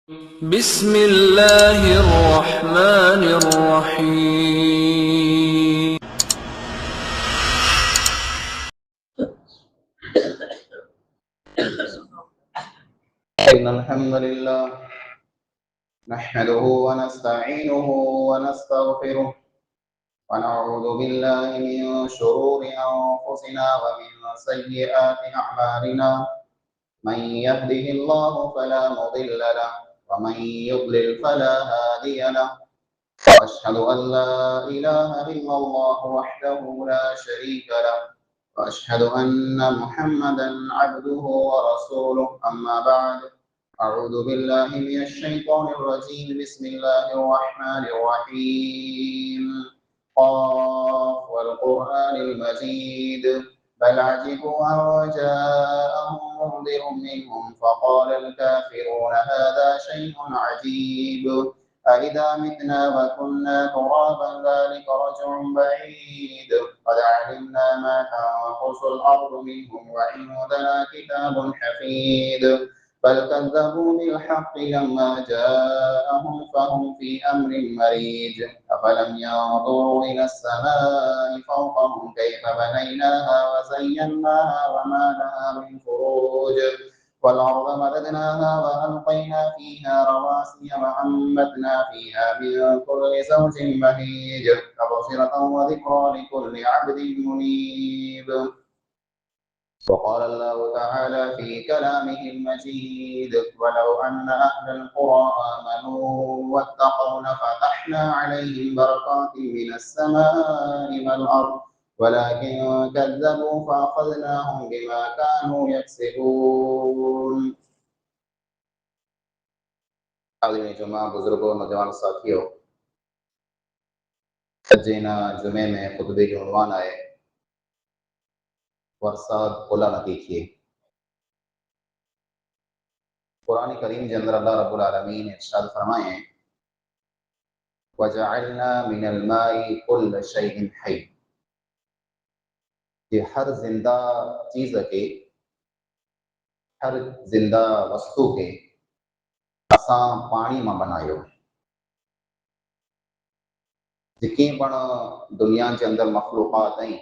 بسم اللہ الرحمن الرحیم۔ إن الحمد لله نحمده ونستعينه ونستغفره ونعوذ بالله من شرور أنفسنا ومن سيئات أعمالنا من يهده الله فلا مضل له ومن يضلل فلا هادي له وأشهد أن لا إله إلا الله وحده لا شريك له وأشهد أن محمدا عبده ورسوله أما بعد أعوذ بالله من الشيطان الرجيم بسم الله الرحمن الرحيم قاف والقرآن المجيد بل عجبوا أن جاءهم منذر منهم فقال الكافرون هذا شيء عجيب أإذا متنا وكنا ترابا ذلك رجع بعيد قد علمنا ما تنقص الأرض منهم وعندنا كتاب حفيظ بل كذبوا بالحق لما جاءهم فهم في أمر مريج أفلم ينظروا إلى السماء فوقهم كيف بنيناها وزيناها وما لها من فروج والأرض مددناها وألقينا فيها رواسي وأنبتنا فيها من كل زوج بهيج تبصرة وذكرى لكل عبد منيب وقال الله تعالى في كلامه المجيد ولو أن أهل القرى آمنوا واتقوا لفتحنا عليهم بركات من السماء والأرض ولكن كذبوا فأخذناهم بما كانوا يكسبون. حاضرین جمعہ، بزرگوں، نوجوان ساتھیوں، سجینا جمعے میں خطبے جو عنوان آئے ورساد کھلا نہ دیکھیے۔ قرآن کریم کے اندر اللہ رب العالمین ارشاد فرمائے ہیں وَجَعَلْنَا مِنَ الْمَاءِ كُلَّ شَيْءٍ حَيٍّ، کہ ہر زندہ چیز کے، ہر زندہ وستو کے اساں پانی میں بنایو۔ جتیں پن دنیا کے اندر مخلوقات ہیں،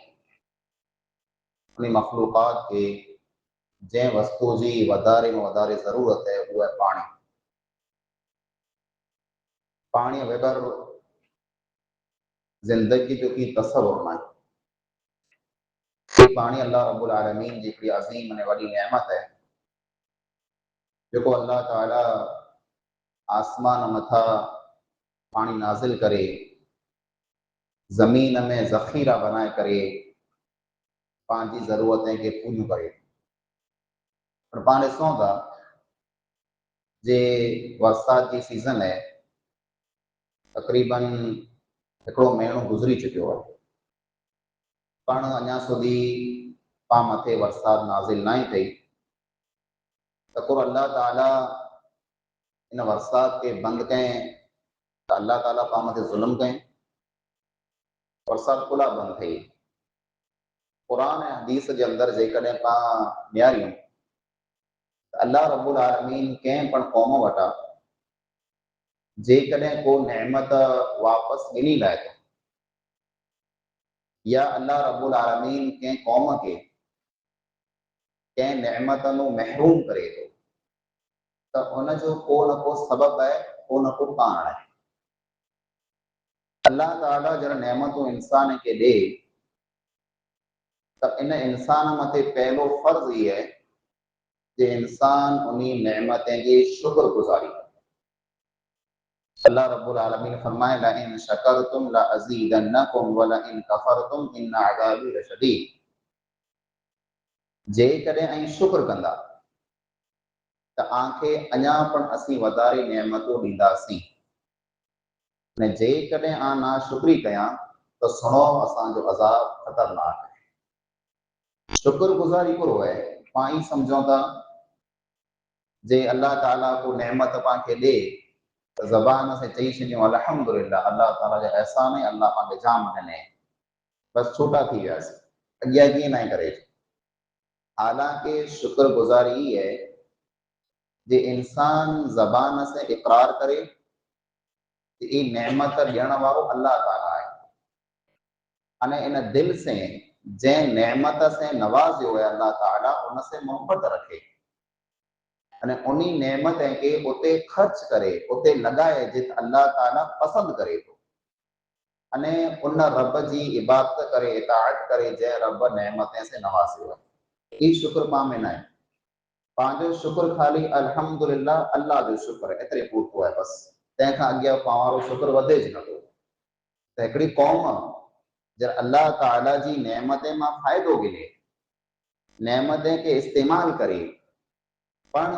ان مخلوقات کے جن وستو جی وڌارے میں وڌارے ضرورت ہے وہ ہے پانی۔ پانی بغیر زندگی جو کی تصور نہ ہے۔ یہ پانی اللہ رب العالمین جی کی عظیم نے وڈی نعمت ہے جو اللہ تعالی آسمان متھا پانی نازل کرے، زمین میں ذخیرہ بنائے کرے پانچی ضرورتیں کے پوریوں کرے۔ اور پانے سوں تھا جے برسات کی سیزن ہے، تقریباً ہکڑو مہینو گزری چکو ہے، پن اञا سدی پا مٿے برسات نازل نہ تھی۔ تڪر اللہ تعالیٰ ان برسات کے بند کہیں تو اللہ تعالیٰ پا مٿے ظلم کہیں، برسات کلا بند تھی۔ قرآن حدیث کے اندر جيڪڏهن پا نياريون اللہ رب العالمین کہیں پن قوم وٹا جيڪڏهن کو نعمت واپس ڏني لائے تو یا اللہ رب العالمین کہیں قوم کے کہیں نعمت نو محروم کرے تو ان جو کو نہ کو سبب ہے، کو نہ کو کان ہے۔ اللہ تعالیٰ جن نعمتوں انسان کے دے تو ان انسان متے پہلو فرض یہ ہے کہ انسان انہی نعمتیں کی شکر گزاری۔ اللہ رب العالمین فرمائے لَإِن شَكَرْتُمْ لَأَزِيدَنَّكُمْ وَلَإِن كَفَرْتُمْ إِنَّ عَذَابِي لَشَدِيدٌ۔ جے کدے ائیں شکر کندا تو آنکھے اñا پن اسی وڌارے نعمتوں ॾींदासीं، نے جے کدے آ نا شکری کیاں تو سنو اساں جو عذاب خطرناک ہے۔ شکر گزاری کرو ہے پائیں سمجھوں تا جے اللہ تعالیٰ کو نعمت پاں کے دے تو زبان سے چئی چھنیوں الحمدللہ اللہ تعالیٰ جو احسان ہے، اللہ پاں کے جام ہے، بس چھوٹا تھی ویاس اگیا کی نہ کرے۔ حالانکہ شکر گزاری ہے जे इंसान ज़बान से इकरार करे कि ई नेमत ॾियण वारो अल्लाह ताला आहे अने इन दिल से जंहिं नेमत से नवाज़ियो है अल्लाह ताला उन से मोहब्बत रखे अने उन्हीं नेमतें के उते ख़र्च करे उते लगाए जिते अल्लाह ताला पसंद करे तो अने उन रब जी इबादत करे इताअत करे जंहिं रब नेमतें से नवाज़ियो है ई शुक्र पाण में न आहे पंहिंजो शुक्र खाली अल्हम्दुलिल्लाह अल्लाह जो शुक्र एतिरे पूरतो आहे बस तंहिंखां अॻियां पाण वारो शुक्र वधे ज नथो त हिकिड़ी क़ौम जर अल्लाह ताला जी नेमतें मां फ़ाइदो गिने नेमतें के इस्तेमाल करे पण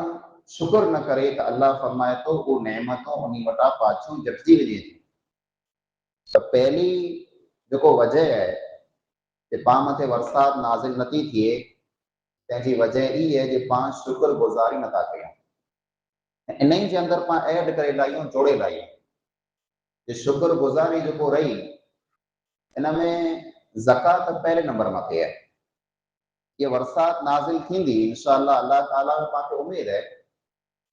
शुक्र न करे त अल्लाह फरमाए तो वो नेमतों उन वटां पाछियूं झटिजी वञे थी त पहली जेको वजह है कि पाण मथे बरसात नाज़िल नथी थिए तंहिंजी वजह ई है कि पाण शुक्र गुज़ारी नथा कयूं इन ई जे अंदरि पाण ऐड करे लाहियूं जोड़े लाहियूं कि शुक्र गुज़ारी जेको रही इन में ज़कात पहले नंबर मथे है ये बरसात नाज़िल थींदी इंशाअल्लाह अल्लाह ताला में पाण खे उम्मीद है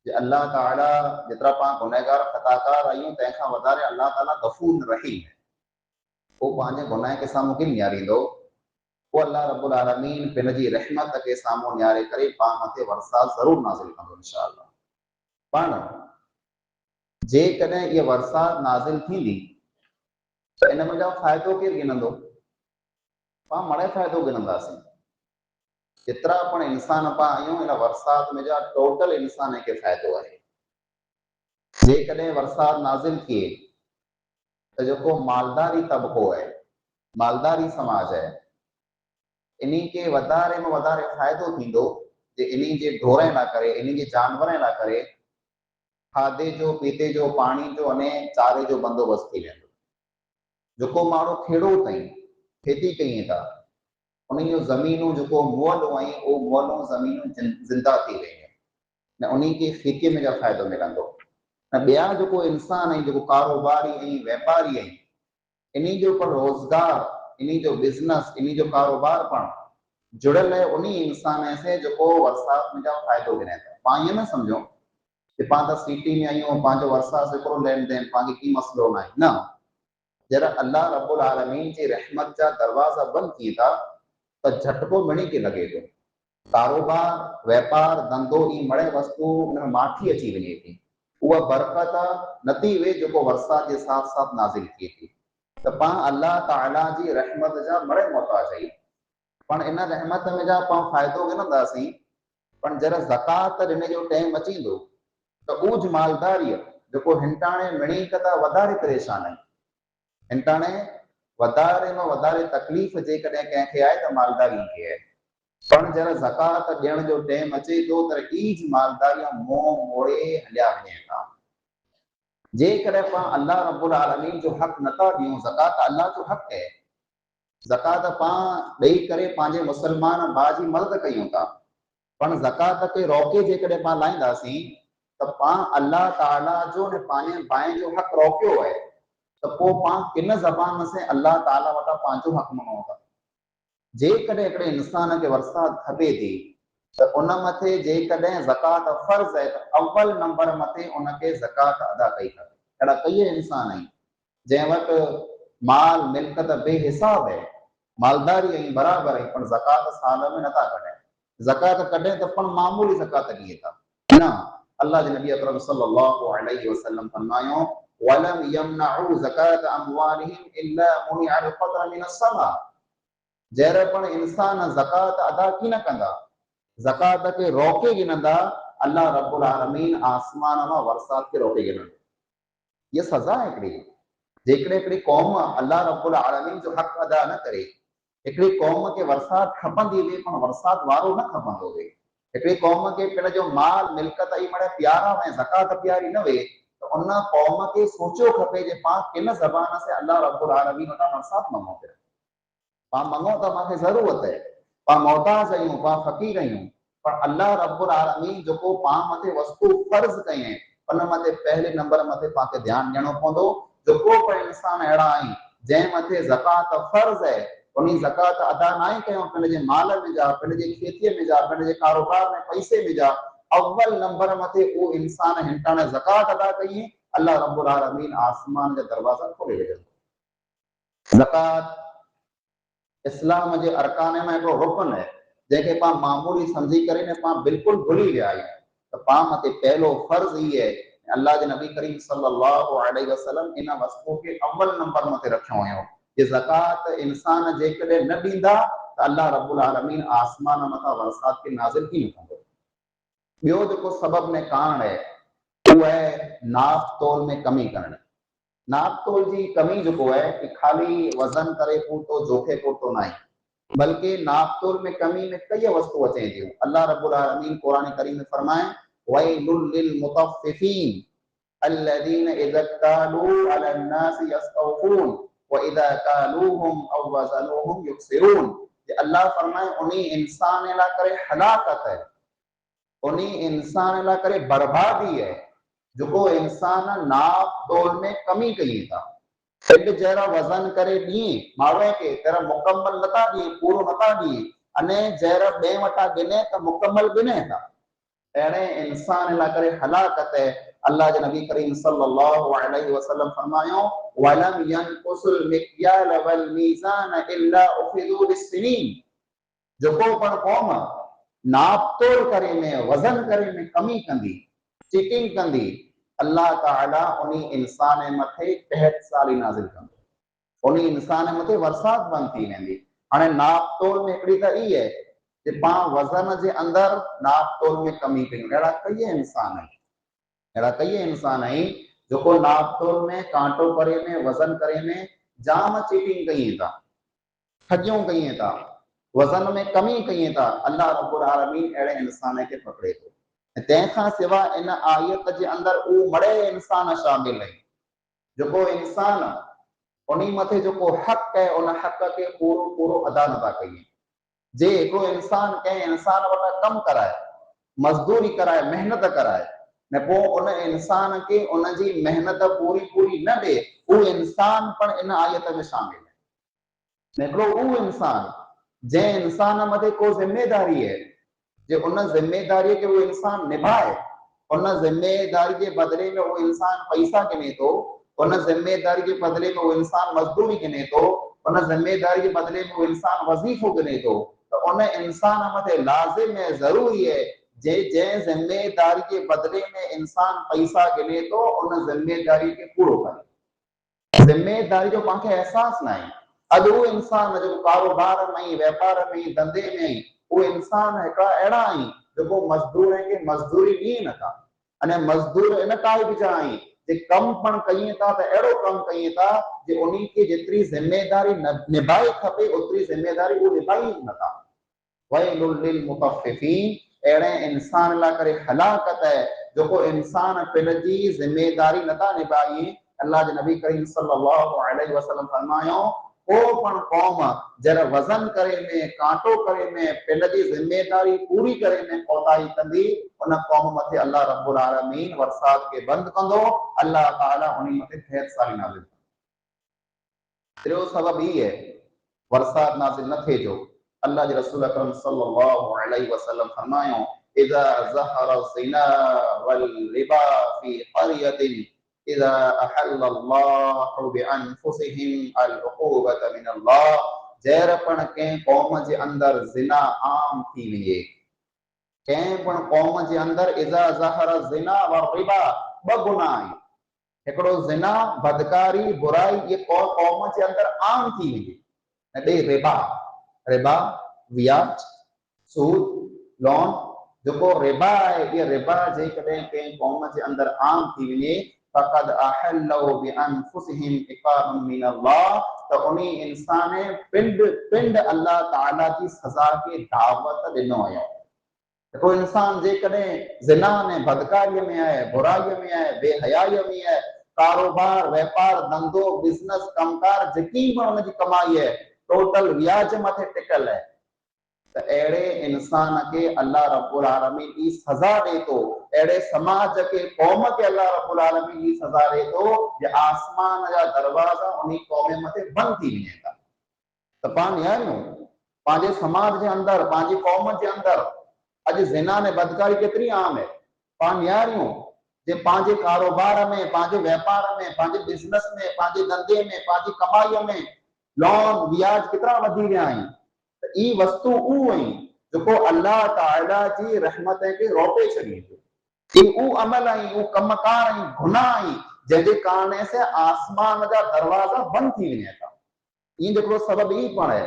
कि अल्लाह ताला जेतिरा पाण गुनहगार ख़ताकार आहियूं तंहिंखां वधारे अल्लाह ताला गफ़ूर रहीम है वो पंहिंजे गुनाह के साम्हूं कीन निहारींदो वो अल्लाह रब्बुल आलमीन पिन जी रहमत के साम्हूं निहारे करे पाण मथे बरसात ज़रूर नाज़िल कंदो इंशाअल्लाह पण जेकॾहिं इहा बरसात नाज़िल थींदी त इन में फ़ाइदो केरु गिनंदो पाण मणे फ़ाइदो गिनंदासीं जितरा पण इंसान पाण आहियूं इन बरसात में टोटल इंसान खे फ़ाइदो आहे जेकॾहिं बरसात नाज़िल थिए त जेको मालदारी तबको है मालदारी समाज है इन्हीं के वधारे में वधारे फ़ाइदो थींदो जे इन्हीं जे ढोरनि लाइ करे इन्हीं जे जानवरनि लाइ करे खाधे जो पीते जो पानी जो अने चारे जो बंदोबस्त थी वेंदो जेको माण्हू खेड़ो अथई खेती कई था उन जो ज़मीनूं जेको मुअल हुअईं उहो मुअलूं ज़मीनूं ज़िंदा थी वयूं न उन्हीं खे खेती में फ़ाइदो मिलंदो न ॿिया जेको इंसान आहिनि जेको कारोबारी ऐं वापारी आहिनि इन्हीं जो पण रोज़गार इन्हीं जो बिज़नेस इन्हीं जो कारोबार पण जुड़ियल है उन्हीं इंसान से जेको बरसात में फ़ाइदो गिने था पाण ईअं न सम्झो कि पाण त सिटी में आहियूं पंहिंजो बरसात से हिकिड़ो लेन देन पाण खे की मसइलो न आहे न जर अल्लाह रब्बुल आलमीन जी रहमत जा दरवाज़ा बंदि थिए था त झटको मिणी के लगे थो कारोबार व्यापार धंधो ई मड़े वस्तु उन में माठी अची वञे थी उहा बरकत नथी वे जेको बरसात के साथ साथ नाज़िल थिए थी त पाण अल्लाह ताला जी रहमत जा मड़े मोहताज आहियूं पण इन रहमत में पाण फ़ाइदो गिनंदासीं पण जर ज़कात ॾिने जो टाइम अची वेंदो त ऊज मालदारी जेको हिंटाणे मिणी त वधारे परेशान आहिनि हिंटाणे वधारे में वधारे तकलीफ़ जेकॾहिं कंहिंखे आहे त मालदारी खे आहे पण जर ज़कात ॾियण जो टाइम अचे थो त ईज मालदारी मोह मोड़े हलिया वञनि था जेकॾहिं पाण अल्लाह रब्बुल आलमीन जो हक़ नथा ॾियूं ज़कात अल्लाह जो हक़ है ज़कात पाण ॾेई करे पंहिंजे मुस्लमान भाउ जी मदद कयूं था पण ज़कात खे रोके जेकॾहिं पाण लाहींदासीं त पाण अल्लाह ताला जो ने पंहिंजे भाउ जो हक़ रोकियो आहे त पोइ पाण किन ज़बान से अल्लाह ताला वटां पंहिंजो हक़ मङूं था जेकॾहिं हिकिड़े इंसान खे बरसात खपे थी त उन मथे जेकॾहिं ज़कात फ़र्ज़ आहे त अव्वल नंबर मथे उनखे ज़कात अदा कई खपे अहिड़ा कई इंसान आहिनि जंहिं वटि माल मिल्कत बेहिसाब है मालदारी ऐं बराबर है पण ज़कात साल में नथा कढनि ज़कात कढे त पण मामूली ज़कात ॾिए था न अल्लाह जे नबी अकरम सल्लल्लाहु अलैहि वसल्लम फरमायो वलम यमनउ ज़कात अमवालिहिम इल्ला मुनिअ अल-क़त्र मिन अस-समा जहिड़े पण इंसान ज़कात अदा की न कंदा ज़कात के रोके गिनंदा अल्लाह रब्बुल आलमीन आसमान मां बरसात के रोके गिनंदो ये सज़ा है हिकिड़ी जेकॾहिं हिकिड़ी क़ौम अल्लाह रब्बुल आलमीन जो हक़ अदा न करे हिकिड़ी क़ौम खे बरसात खपंदी हुई पण बरसात वारो न खपंदो हुई हिकिड़ी क़ौम खे पिण जो माल मिल्कत ई मड़े प्यारा ऐं ज़कात प्यारी न वे त उन क़ौम खे सोचियो खपे जे पाण किन ज़बान से अल्लाह रब्बुल आलमीन वटां बरसात मङूं पिया पाण मङूं त पाण खे ज़रूरत है पाण मोहताज आहियूं पाण फ़क़ीर आहियूं पर अल्लाह रब्बुल आलमीन जेको पाण मथे वस्तु फ़र्ज़ कई आहिनि उन मथे पहले नंबर मथे पाण खे ध्यानु ॾियणो पवंदो जेको पण इंसान अहिड़ा आहिनि जंहिं मथे ज़कात फ़र्ज़ है उन ज़कात अदा न कयूं पिण जे माल में जा पिण जे खेतीअ में जा पिण जे कारोबार में पैसे में जा اول نمبر مथे وہ انسان ہنٹانے زکات ادا کئی اللہ رب العالمین آسمان کے دروازہ کھولے ویندو زکات اسلام کے ارکان میں ایک رکن ہے جنکے پا معمولی سمجھی کرے نے پا بالکل بھلی ویا ہے تو پا متے پہلو فرض ہی ہے اللہ کے نبی کریم صلی اللہ علیہ وسلم ان وصفوں کے اول نمبر متے رکھو ہیں کہ زکات انسان جے کدے نہ ڈیندا تو اللہ رب العالمین آسمان متا برسات کے نازل کی نہ کندو بیو جو سبب میں کان ہے وہ ہے ناپ تول میں کمی کرنا ناپ تول جی کمی جو ہے کہ خالی وزن کرے کو تو جوکھے کو تو نہیں بلکہ ناپ تول میں کمی میں کئی وستو اچیں دیوں اللہ رب العالمین قرآن کریم میں فرمائیں وَيْلٌ لِّلْمُطَفِّفِينَ الَّذِينَ إِذَا اكْتَالُوا عَلَى النَّاسِ يَسْتَوْفُونَ وَإِذَا كَالُوهُمْ أَوْ وَزَنُوهُمْ يُخْسِرُونَ کہ اللہ فرمائیں انہیں انسان لا کرے ہلاکت ہے انہیں انسان لا کرے بربادی ہے جو کو انسان ناپ تول میں کمی کئی تھا ایک جہرا وزن کرے نہیں ماوے کے تیرا مکمل نتا دی پورو نتا دی انے جہرا بے وٹا گنے تا مکمل گنے تھا اڑے انسان لا کرے ہلاکت ہے اللہ کے نبی کریم صلی اللہ علیہ وسلم فرمایو ولم ينقص المكيال والميزان الا اخذوا بالسنين جو کو پر قوم ناپ تول کرے میں وزن کرے میں کمی کندی چیٹنگ کندی اللہ تعالیٰ انہی انسان متھے 63 سالی نازل کندو انہی انسان متھے ورسات بنتی ویندی ہانے ناپ تول میں ہکڑی تا ای ہے کہ پا وزن جے اندر ناپ تول میں کمی کئی اڑا کئی انسان ہیں جو کو ناپ تول میں کانٹو کرے میں وزن کرے میں جام چیٹنگ کئی تا ٹھگیوں کئی تا وزن میں کمی کئی تا اللہ رب العالمین اڑے انسان کے پکڑے تو تینخا سوا ان آیت جے اندر او مڑے انسان شامل ہے جو کو انسان انہی متھے جو کو حق ہے ان حق کے پورو ادا نہ کئی جے کو انسان کہیں انسان وٹا کم کرائے مزدوری کرائے محنت کرائے نہ پو ان انسان کے ان جی محنت پوری نہ دے وہ انسان پر ان آیت میں شامل ہے نکلو وہ انسان جے انسان متھے کو ذمہ داری ہے جو ان ذمہ داری کے وہ انسان نبھائے ان ذمہ داری کے بدلے میں وہ انسان پیسہ گنے تو ان ذمہ داری کے بدلے میں وہ انسان مزدوری گنے تو ان ذمہ داری کے بدلے میں وہ انسان وظیفوں گنے تو ان انسان متے لازم ہے ضروری ہے جے ذمہ داری کے بدلے میں انسان پیسہ گنے تو ان ذمہ داری کے پورو کرے ذمہ داری جو پانکھے احساس نہیں اب وہ انسان جو کاروبار میں ویپار میں دندے میں وہ انسان ہے ایڑا آئی جو کو مزدور ہیں کہ مزدوری نہیں نہ تھا انہیں مزدور ان کائی بھی جائیں جے کم پن کہیں تھا تو ایڑو کم کہیں تھا جے انہی کی جتری ذمہ داری نبائی کھپے اتری ذمہ داری وہ نبائی نہ تھا وَيْلٌ لِّلْمُطَفِّفِينَ ایڑے انسان لا کرے ہلاکت ہے جو کو انسان پنجی ذمہ داری نتا نبائی اللہ کے نبی کریم صلی اللہ علیہ وسلم فرمایوں کو پن قوم جر وزن کرے میں کانٹو کرے میں پنجی ذمہ داری پوری کرے میں کوتاہی کندی ان قوم متے اللہ رب العالمین ورسات کے بند کندو اللہ تعالی انہی متے 63 سالی نازل تیرو سبب ہی ہے ورسات نازل نہ تھے جو اللہ کے رسول اکرم صلی اللہ علیہ وسلم فرمایوں اذا ظہر الزنا والربا فی قریۃ اذا احل اللہ بانفسهم العقوبۃ من اللہ جیر پن کہیں قوم جے اندر زنا عام تھی ویے کہیں پن قوم جے اندر اذا ظہر الزنا والربا بگنائی ایکڑو زنا بدکاری برائی یہ قوم جے اندر عام تھی ویے دے ربا ویاج سود لون جو کو ربا ہے یہ ربا جے کہیں قوم جے اندر عام تھی ویے فقد احلوا بانفسهم عقابا من اللہ تو انہی انسان پنڈ اللہ تعالیٰ کی سزا کی دعوت دنو ہے تو انسان جے کہیں زنا نے بدکاری میں ہے برائی میں ہے بے حیائی میں ہے کاروبار ویپار دندو بزنس کمکار جتنی ان کی کمائی ہے ٹوٹل ویاج متھے ٹکل ہے تو ایڑے انسان کے اللہ رب العالمین کی سزا دے تو ایڑے سماج کے قوم کے اللہ رب العالمین کی سزا دے تو یہ آسمان جا دروازہ انہی قوم متے بند تھی ویے تا تو پان یارو پانجے سماج کے اندر پانجی قوم کے اندر अॼु ज़िना ने बदकारी केतिरी आम है। पाण नियारियूं जे पंहिंजे कारोबार में, पंहिंजे व्यापार में, पंहिंजे बिज़नेस में, पंहिंजे धंधे में, पंहिंजी कमाईअ में लोन ब्याज केतिरा वधी विया आहिनि। त ई वस्तु उहो आहिनि जेको अल्लाह ताला जी रहमत खे रोके छॾींदी। ऊ अमल आई, ऊ कमकार आई, गुनाह आई, जंहिंजे कारण से आसमान जा दरवाजा बंद थी वञे था। इन जो सबब ई पण है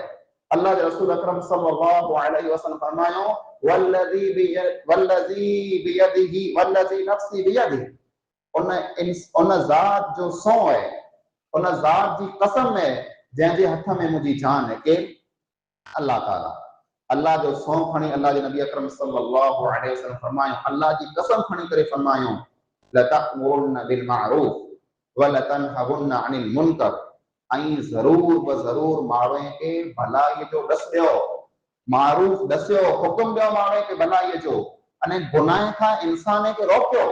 अल्लाह के रसूल अकरम सल्लल्लाहु अलैहि वसल्लम फरमायो वल्लज़ी नफ्सी बियदिही, उन ज़ात जो सौ है, उन ज़ात जी कसम है जंहिंजे हथ में मुंहिंजी जान है, के अल्लाह ताला। अल्लाह जो सौ खणी अल्लाह जे नबी अकरम सल्लल्लाहु अलैहि वसल्लम फरमायो, अल्लाह जी कसम खणी करे फरमायो, लतअमुरुन्न बिल मारूफ व लतनहवुन्न अनिल मुनकर, ऐं ज़रूर व ज़रूर माण्हुनि खे भलाई जो ॾसियो, मारूफ ॾसियो, हुकुम ॾियो माण्हुनि खे भलाई जो, अने गुनाह खां इंसान खे रोकियो।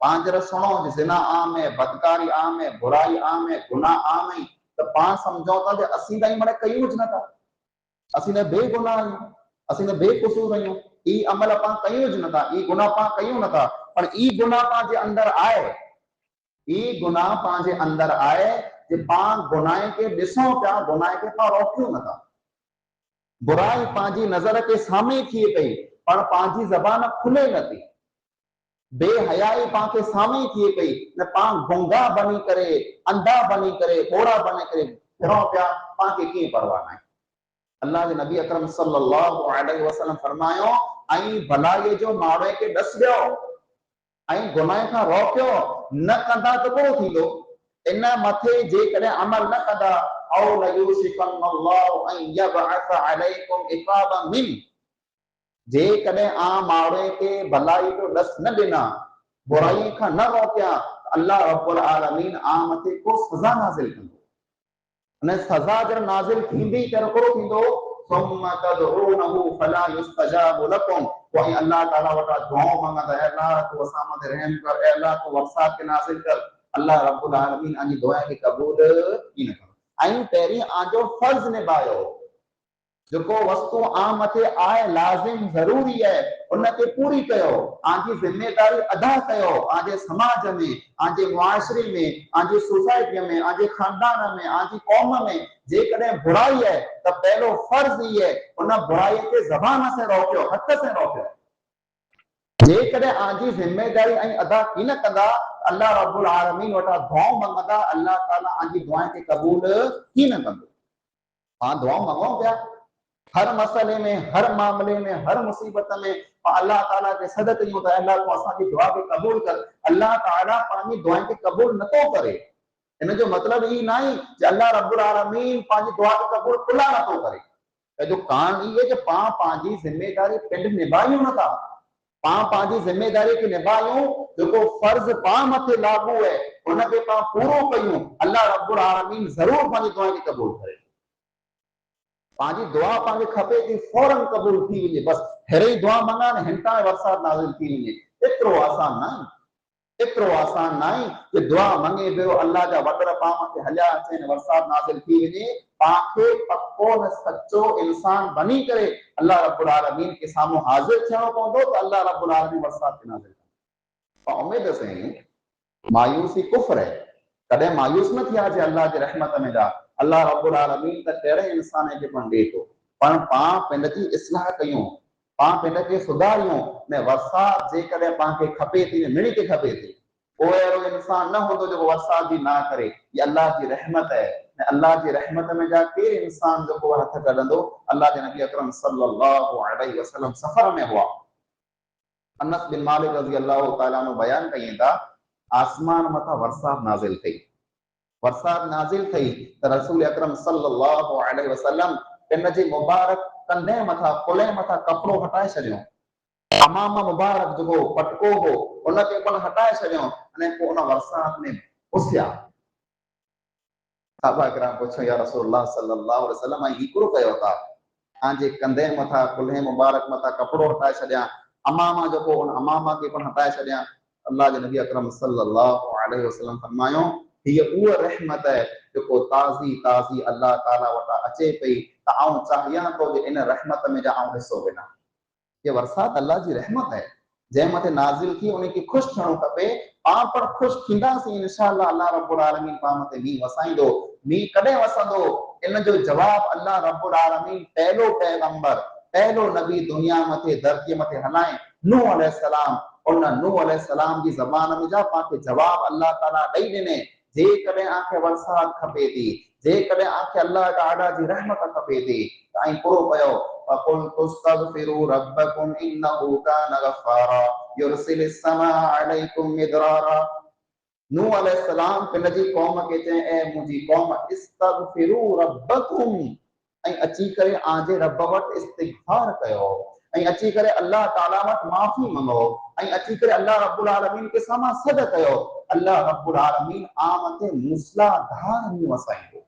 पांजर सुनो ज़िना आम है, बदकारी आम है, बुराई आम है, गुनाह आम है, तो पाण समझो था कि असीं ताईं मने कयूं ज नथा, असीं ने बेगुनाह आहियूं, असीं ने बेकसूर आहियूं, ई अमल पाण कयूं ज नथा, ई गुनाह पाण कयूं नथा। पर ई गुनाह पाण जे अंदर आहे, ई गुनाह पाण जे अंदर आहे कि पाण गुनाह के ॾिसूं पिया, गुनाह के पाण रोकियूं नथा। बुराई पंहिंजी नज़र के सामने थिए पई पर पंहिंजी ज़बान खुले नथी, बेहयाई पाण के सामने थिए पई, न पाण गुंगा बनी करे, अंधा बनी करे, ॿोड़ा बनी करे फिरूं पिया, पाण खे कीअं परवाह नाहे। अल्लाह जे नबी अकरम सल्लल्लाहु अलैहि वसल्लम फरमायो, ऐं भलाई जो माण्हुनि खे ॾसियो ऐं गुनाह खां रोकियो, न कंदा त को थींदो, इन मथे जेकॾहिं अमल न कंदा, औ लयूसिकन्नल्लाहु अन यबअस अलैकुम इक़ाबन मिन, जेकॾहिं माण्हुनि खे भलाई जो ॾस न ॾिना, बुराई खां न रोकिया, अल्लाह रब्बुल आलमीन मथे को सज़ा नाज़िल कंदो। अने सज़ा जर नाज़िल थींदी त को थींदो, सुम्मा तदऊनहु फला युस्तजाबु लकुम, वही अल्लाह ताला वटा दुआओं मांगंदा, ऐ अल्लाह तू असां मथे रहम कर, ऐ अल्लाह तू वरसात के नाज़िल कर। अल्लाह रब्बुल आलमीन आजी दुआ के कबूल की न कर। ऐं पहिरीं आजो फर्ज निभायो, जेको वस्तु मथे आहे लाज़िम ज़रूरी है, उनके पूरी कयो, आजी जिम्मेदारी अदा कयो, आजे समाज में, आजे मुआशरे में, आजे सोसाइटी में, आजे खानदान में, आजी कौम में जेकॾहिं बुराई है तो पहलो फर्ज ही है उन बुराई के ज़बान से रोकियो, हथ से रोकियो। जेकॾहिं आजी जिम्मेदारी अदा की न कंदा, अल्लाह रब्बुल आलमीन वटा दुआऊं मंगंदा, अल्लाह ताला आजी दुआ के कबूल की न कंदो। हां दुआऊं मंगो पिया, हर मसले में, हर मामले में, हर मुसीबत में अल्लाह ताला के सदक़ कयूं त अल्लाह को असांजी दुआ के कबूल कर। अल्लाह ताला पांजी दुआ के कबूल नथो करे, इन जो मतलब ई नहीं कि अल्लाह रब्बुल आलमीन पांजी दुआ के कबूल खुला नथो करे। जो कारण ई है कि पां पांजी जिम्मेदारी पिंड निभायूं नथा, पां पांजी जिम्मेदारी के निभायूं, जो फर्ज पां मथे लागू है उनके पां पूरो कयूं, अल्लाह रब्बुल आलमीन जरूर पांजी दुआ के कबूल करे। पांजी दुआ पांखे खपे कि फौरन कबूल थी वञे, बस हेरे दुआ मंगा न हिंता वरसात नाज़िल थी वञे, एतिरो आसान नाहे, एतिरो आसान नाहे कि दुआ मंगे पियो अल्लाह जा वडर पां मथे हलिया अचनि, वरसात नाज़िल थी वञे। पांखे पक्को न सच्चो इंसान बनी करे अल्लाह रब्बुल आलमीन के साम्हूं हाज़िर थियणो पवंदो त अल्लाह रब्बुल आलमीन वरसात खे नाज़िल कंदो। उम्मीद से मायूसी कुफ्र है, कॾहिं मायूस न थिया जे अल्लाह जी रहमत में जा, अल्लाह रब्बुल आलमीन त कहिड़े इंसान खे पण ॾे थो, पर पाण पिंड जी इस्लाह कयूं, पाण पिंड खे सुधारियूं, ने वरसात जेकॾहिं पाण खे खपे थी, मिणी खे खपे थी, कोई अहिड़ो इंसान न हूंदो जेको वरसात जी ना करे। ये अल्लाह जी रहमत है, ने अल्लाह जी रहमत में जा केरु इंसान जेको हथ कढंदो। अल्लाह जे नबी अकरम सल्लल्लाहु अलैहि वसल्लम सफ़र में हुआ, अनस बिन मालिक रज़ी अल्लाह तआला अन्हु बयान कई था, आसमान मथा वरसात नाज़िल थई, वरसात नाज़िल थई त रसूल अकरम सल्लल्लाहु अलैहि वसल्लम पिन जे मुबारक कंधे मथा, कुल्हे मथा कपड़ो हटाए छॾियो, अमाम मुबारक जो पटको हो उनके पण हटाए छॾियो, अने पोइ उन वरसात में घुसिया। सहाबा किराम पुछो, या रसूलल्लाह सल्लल्लाहु अलैहि वसल्लम ही हिकिड़ो कयो था, आंजे कंधे मथा, कुल्हे मुबारक मथा कपड़ो हटाए छॾिया, अमामा जो को उन अमामा के पण हटाए छॾिया। अल्लाह जे नबी अकरम सल्लल्लाहु अलैहि वसल्लम फरमायो, ये उह रहमत है जो ताज़ी ताज़ी अल्लाह ताला वटा अचे पई, त आऊं चाहियां थो कि इन रहमत में जा आऊं हिस्सो विना। ये वरसात अल्लाह जी रहमत है जंहिं मथे नाज़िल थी उन खे ख़ुशि थियणो खपे। पाण पण ख़ुशि थींदासीं इंशाअल्लाह। अल्लाह रब्बुल आलमीन पाण मथे मींहुं वसाईंदो। मींहुं कॾहिं वसंदो? इन जो जवाब अल्लाह रब्बुल आलमीन पहलो पैगंबर पहलो नबी दुनिया मथे धरती मथे हलाए नूह अलैहिस्सलाम, उन नूह अलैहिस्सलाम जी ज़बान में जा पाण खे जवाब अल्लाह ताला ॾेई ॾिने। जेकॾहिं आंखे वरसात खपे थी, जेकॾहिं आंखे अल्लाह ताला जी रहमत खपे थी, त ऐं पूरो कयो فَقُلْتُ اسْتَغْفِرُوا رَبَّكُمْ إِنَّهُ كَانَ غَفَّارًا يُرْسِلِ السَّمَاءَ عَلَيْكُمْ مِدْرَارًا। नूह अलैहिस्सलाम पंहिंजी क़ौम खे चई, ऐं मुंहिंजी क़ौम इस्तगफिरू रब्बकुम, ऐं अची करे आंजे रब वटि इस्तिगफार कयो, ऐं अची करे अल्लाह ताला वटि माफ़ी मंगो, ऐं अची करे अल्लाह रब्बुल आलमीन के साम्हूं सद कयो। अल्लाह रब्बुल आलमीन आमते मूसलाधार मींहुं वसाईंदो।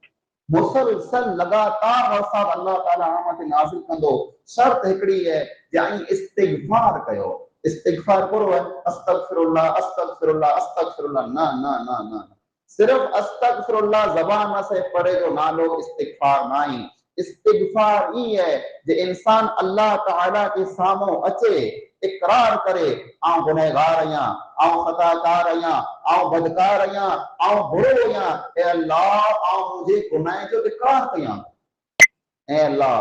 मुसलसल लगातार वरसात अल्लाह ताला आमते नाज़िल कंदो। शर्त हिकिड़ी है जे इस्तिगफार कयो। इस्तिगफार करो है अस्तगफिरुल्लाह अस्तगफिरुल्लाह अस्तगफिरुल्लाह, ना ना ना ना, सिर्फ अस्तगफिरुल्लाह ज़बान से पढ़े जो नालो इस्तिगफार नहीं। इस्तिगफार ही है जे इंसान अल्लाह ताला के सामने अचे, इकरार करे आउं गुनहगार आहियां, आउं खताकार आहियां, आउं बदकार आहियां, आउं बुरो आहियां, ए अल्लाह आउं मुंहिंजे गुनाह जो इकरार कयां। ऐं अल्लाह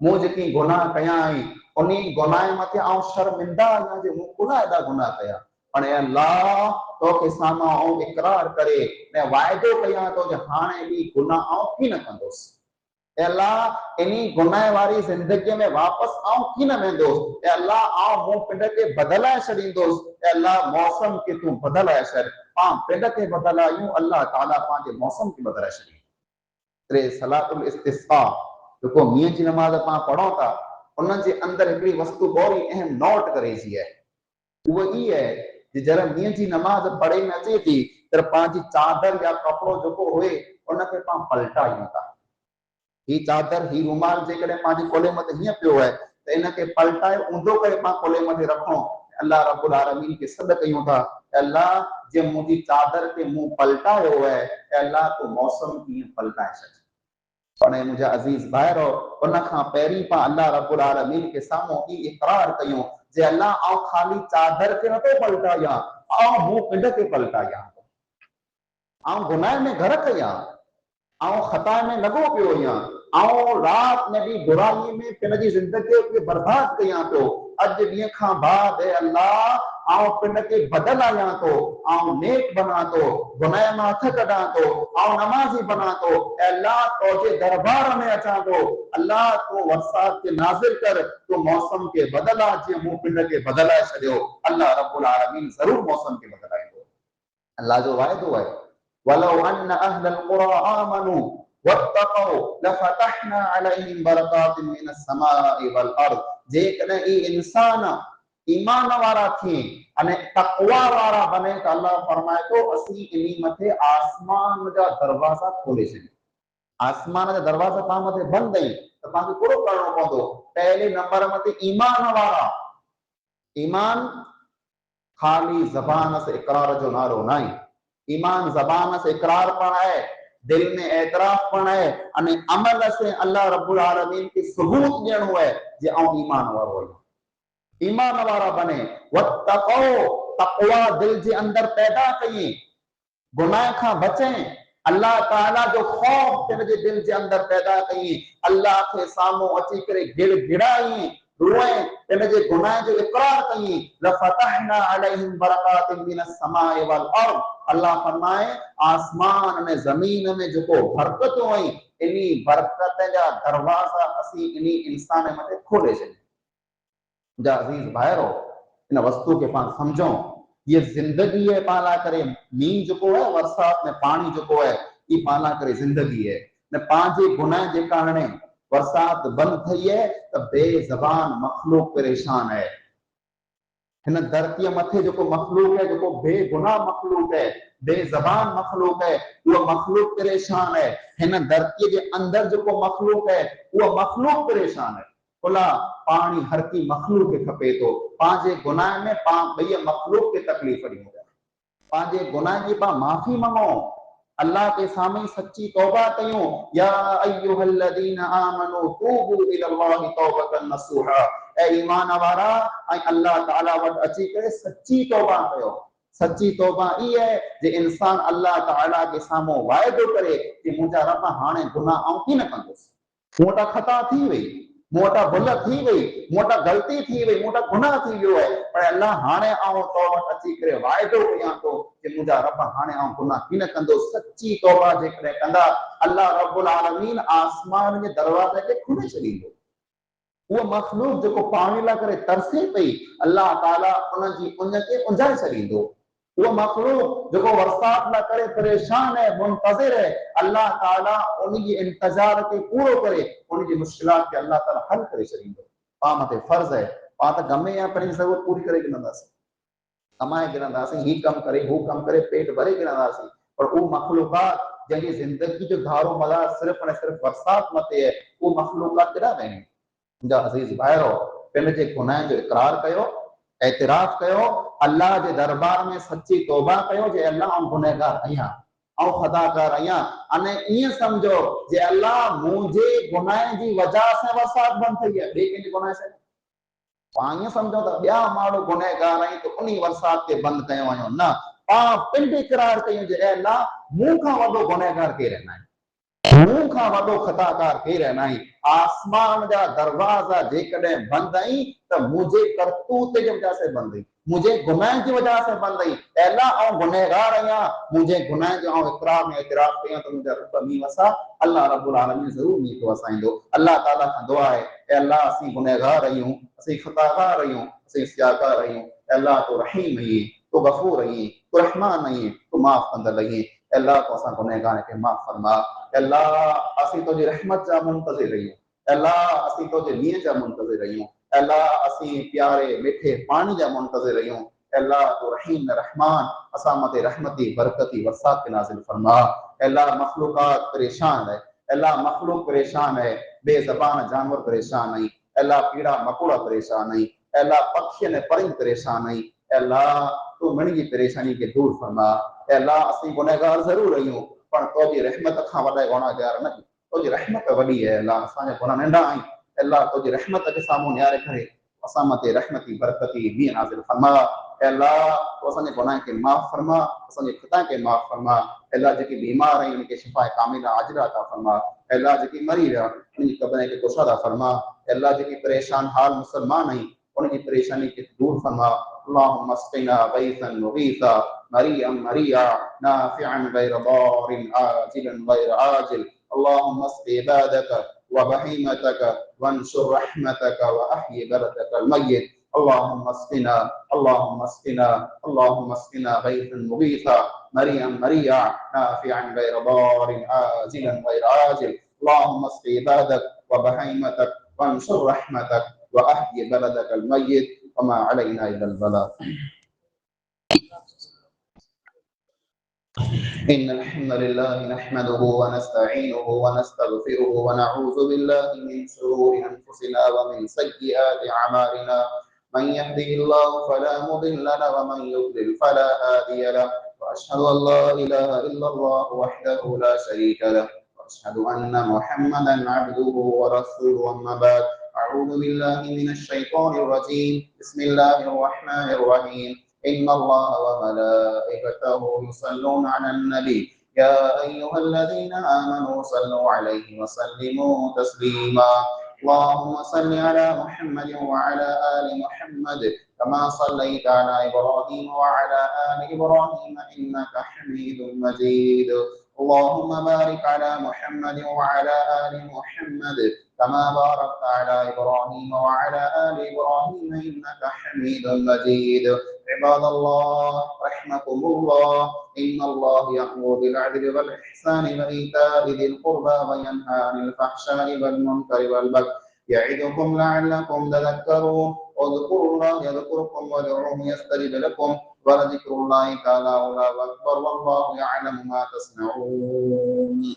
मूं जेकी गुनाह कयां आहिनि उन गुनाह मथे आउं शर्मिंदा आहियां जे मूं गुनाह एॾा गुनाह कया। पर ऐं अल्लाह तोखे साम्हूं आउं इकरार करे ऐं वाइदो कयां थो जे हाणे बि गुनाह आउं की न कंदुसि। ऐं अल्लाह इन्ही गुनाह वारी ज़िंदगीअ में वापसि आउं की न वेंदुसि। ऐं अल्लाह आउं मूं पिंड खे बदलाए छॾींदुसि। ऐं अल्लाह मौसम खे तूं बदलाए छॾ। पाण पिंड खे बदलायूं, अल्लाह ताला पंहिंजे मौसम खे बदलाए छॾींदो। टे सलातुल इस्तिस्क़ा जेको मींहं जी नमाज़ पाण पढ़ूं था उन जे अंदरि हिकिड़ी वस्तु बहुत अहम नोट करे जी है। वो ई है कि जॾहिं मींहं जी नमाज़ पढ़े में अचे थी त पंहिंजी चादर या कपिड़ो जेको हुए उनखे पाण पलटायूं था। ही चादर ही रुमाल जेकॾहिं पंहिंजे कोले मथे हीअं पियो आहे त इनखे पलटाए ऊंधो करे पाण कोले मथे रखूं। अल्लाह रब्बुल आलमीन खे सॾ कयूं था, अल्लाह जे मुंहिंजी चादर खे मूं पलटायो है, अल्लाह तूं मौसम कीअं पलटाए छॾ। पर मुंहिंजा अज़ीज़ भाइरो, उन खां पहिरीं पाण अल्लाह रब्बुल आलमीन के साम्हूं ई इक़रार कयूं जे अल्लाह आउं खाली चादर खे नथो पलटायां, आउं मूं पिंड खे पलटायां, आउं गुनाह में घर कयां, आउं खता में लॻो पियो आहियां, आउं राति में बि बुराई में पिंड जी ज़िंदगीअ खे बर्बाद कयां पियो। अॼु ॾींहं खां बाद ए अल्लाह आउं पिंड खे बदलायां थो, आउं नेक बना थो, गुनाह मां हथ कढां थो, आउं नमाज़ी बना थो। ऐं अल्लाह तुंहिंजे दरबार में अचां थो। अल्लाह तूं वरसात खे नाज़िल कर, तूं मौसम खे बदला जीअं मूं पिंड खे बदलाए छॾियो। अल्लाह रब्बुल आलमीन ज़रूर मौसम खे बदलाईंदो। अल्लाह जो वाइदो है वलो अन अहलल कुरा आमनू वत्तक़ौ लफतहना अलैहिम बरकातिन मिनस समाई वल अर्द। जेकॾहिं ई इंसान ईमान वारा थिए अने तक़वा वारा बने त अल्लाह फरमाए थो असीं इन्ही मथे आसमान जा दरवाजा खोले छॾियूं। आसमान जा दरवाजा पाण मथे बंदि आहिनि त पाण खे पूरो करणो पवंदो। पहले नंबर मथे ईमान वारा। ईमान खाली ज़बान से इकरार जो नारो न आहे। ईमान ज़बान से इकरार पण है, दिल में एतराफ़ पण है, अने अमल से अल्लाह रब्बुल आलमीन के सबूत ॾियणो है जे आउं ईमान वारो आहियां। ईमान वारा बने वत्तक़ौ, तक़वा दिल जे अंदर पैदा कई, गुनाह खां बचें, अल्लाह ताला जो खौफ तिन जे दिल जे अंदर पैदा कई, अल्लाह के सामूं अची करे गिड़गिड़ाई, रोए, तिन जे गुनाह जो इकरार कई। लफतहना अलैहिम बरकातिन मिनस समाई वल अर्द। अल्लाह फरमाए आसमान में ज़मीन में जेको बरकतूं आई इन्ही बरकत जा दरवाजा असीं इन्ही इंसान मथे खोले छॾिया। मुंहिंजा अज़ीज़ भाइरो, इन वस्तु के पाण समझूं। ये जिंदगी है पाला करे मींहुं जेको है बरसात में पानी जेको है ये पाला करे जिंदगी है। न पंहिंजे गुनाह जे कारणे बरसात बंद थई है त बेज़बान मखलूक परेशान है। हिन धरतीअ मथे जेको मखलूक है, जेको बेगुनाह मखलूक है, बेज़बान मखलूक है, वो मखलूक परेशान है। हिन धरतीअ जे अंदर जेको मखलूक है वो मखलूक परेशान है। खुला पानी हर की मखलूक के खपे तो पांजे गुनाह में ॿई मखलूक के तकलीफ़ ॾियूं। पांजे गुनाह की पा माफ़ी मंगो, اللہ کے سامنے سچی توبہ کیوں یا ایھا الذین آمنوا توبوا الی اللہ توبۃ نصوحا اے ایمان وارا اللہ تعالی وٹ اچی کرے سچی توبہ کیو سچی توبہ ای ہے جو انسان اللہ تعالی کے سامنے وعدو کرے کہ مجھا رب ہانے گناہ آؤں کی نہ کندس موٹا خطا تھی وئی موٹا بھل تھی وئی موٹا غلطی تھی وئی موٹا گناہ تھی ویو ہے پر اللہ ہانے آؤں توبہ اچی کرے وعدو کیاں تو کہ مجھا رب ہانے آؤں گناہ کی نہ کندو سچی توبہ جے کرے کندا اللہ رب العالمین آسمان کے دروازے کے کھلے چھڈیندو وہ مخلوق جو کو پانی لا کرے ترسے پئی اللہ تعالی ان جی ان کے انجائے چھڈیندو وہ مخلوق جو کو ورسات نہ کرے پریشان ہے منتظر ہے اللہ تعالی ان کی انتظار کے پورو کرے ان کی مشکلات کے اللہ تعالی حل کرے چھڈیندو پامت فرض ہے پات گمے یا پنی ضرورت پوری کرے کہ نہ کمائے کہ نہ ہی کم کرے وہ کم کرے پیٹ بھرے کہ نہ اور وہ مخلوقات جن کی زندگی جو دھارو مدار صرف اور صرف برسات متے ہے وہ مخلوقات کہڑا وہیں جا عزیز بھائرو پن جے گناہ جو اقرار کیو اعتراف کیو اللہ جے دربار میں سچی توبہ کیو جے اللہ ہم گنہگار آیاں او خطا کار آیاں انے یہ سمجھو جے اللہ مجھے گناہ جی وجہ سے برسات بند تھی ہے لیکن جی گناہ سے پانیاں سمجھو تا بیا ماڑو گنہگار آئیں تو انہی برسات کے بند کیو آیوں نہ پنڈ اقرار کیوں جے اے اللہ منہ کھا وڈو گنہگار کے رہنا ہے منہ کھا وڈو خطا کار کے رہنا ہے آسمان جا دروازہ جے کڈے بند آئیں تو مجھے کرتوت کی وجہ سے بند آئی مجھے گناہ کی وجہ سے بند آئی اے اللہ آؤں گنہگار آیا مجھے گناہ جو آؤں اقرار میں اعتراف کیا تو مجھے رب می وسا اللہ رب العالمین ضرور می کو وسائیں دو اللہ تعالیٰ کا دعا ہے اے اللہ اسی گنہگار رہیوں اسی خطا کار رہیوں اسی سیاکار رہیوں اے اللہ تو رحیم ہے تو غفور ہے تو رحمان ہے تو معاف کندہ لگی اللہ کو اسا گنہگار کے معاف فرما اللہ اسی تو جی رحمت جا منتظر رہیوں اللہ اسی تو جی نیت جا منتظر رہیوں اللہ اسی پیارے میٹھے پانی جا منتظر رہیوں اللہ تو رحیم رحمان اسامت رحمتی برکتی برسات کے نازل فرما اللہ مخلوقات پریشان ہے اللہ مخلوق پریشان ہے بے زبان جانور پریشان ہے اللہ کیڑا مکوڑا پریشان ہے اللہ پکشی نے پرند پریشان ہے اللہ تو من کی پریشانی کے دور فرما اللہ اسی گنہگار ضرور رہیوں پر تو جی رحمت کھا وڈا گنہگار نہ تو جی رحمت وڈی ہے اللہ اساں گناہ ننڈا آئیں اللہ تو جی رحمت کے سامنے نیارے کھڑے اسامت رحمتی برکتی بھی نازل فرما اے اللہ تو اساں گناہ کے معاف فرما اساں خطا کے معاف فرما اے اللہ جے بیمار ہیں ان کے شفا کاملہ عاجلہ عطا فرما اے اللہ جے مریض ہیں ان کی قبریں کے کشادہ فرما اے اللہ جے پریشان حال مسلمان ہیں ان کی پریشانی کے دور فرما اللهم اسقنا غيثا مغيثا مريئا مريعا نافعا غير ضار عاجلا غير عاجل اللهم اسق عبادك وبهيمتك وانشر رحمتك واحيي بلدك الميت اللهم اسقنا اللهم اسقنا اللهم اسقنا غيثا مغيثا مريئا مريعا نافعا غير ضار عاجلا غير عاجل اللهم اسق عبادك وبهيمتك وانشر رحمتك واحيي بلدك الميت وما علينا الا البلاغ إن الحمد لله نحمده ونستعينه ونستغفره ونعوذ بالله من شرور أنفسنا ومن سيئات أعمالنا من يهده الله فلا مضل له ومن يضلل فلا هادي له وأشهد أن لا إله إلا الله وحده لا شريك له وأشهد أن محمدا عبده ورسوله أما بعد أعوذ بالله من الشيطان الرجيم بسم الله الرحمن الرحيم إن الله وملائكته يصلون على النبي يا أيها الذين آمنوا صلوا عليه وسلموا تسليما اللهم صل على محمد وعلى آل محمد كما صليت على إبراهيم وعلى آل إبراهيم إنك حميد مجيد اللهم بارك على محمد وعلى آل محمد كما باركت على إبراهيم وعلى آل إبراهيم إنك حميد مجيد عباد الله رحمكم الله إن الله يأمر بالعدل والإحسان وإيتاء ذي القربى وينهى عن الفحشاء والمنكر والبغي يعظكم لعلكم تذكرون اذكروا الله يذكركم وادعوه يستجب لكم ولذكر الله تعالى أكبر والله يعلم ما تصنعون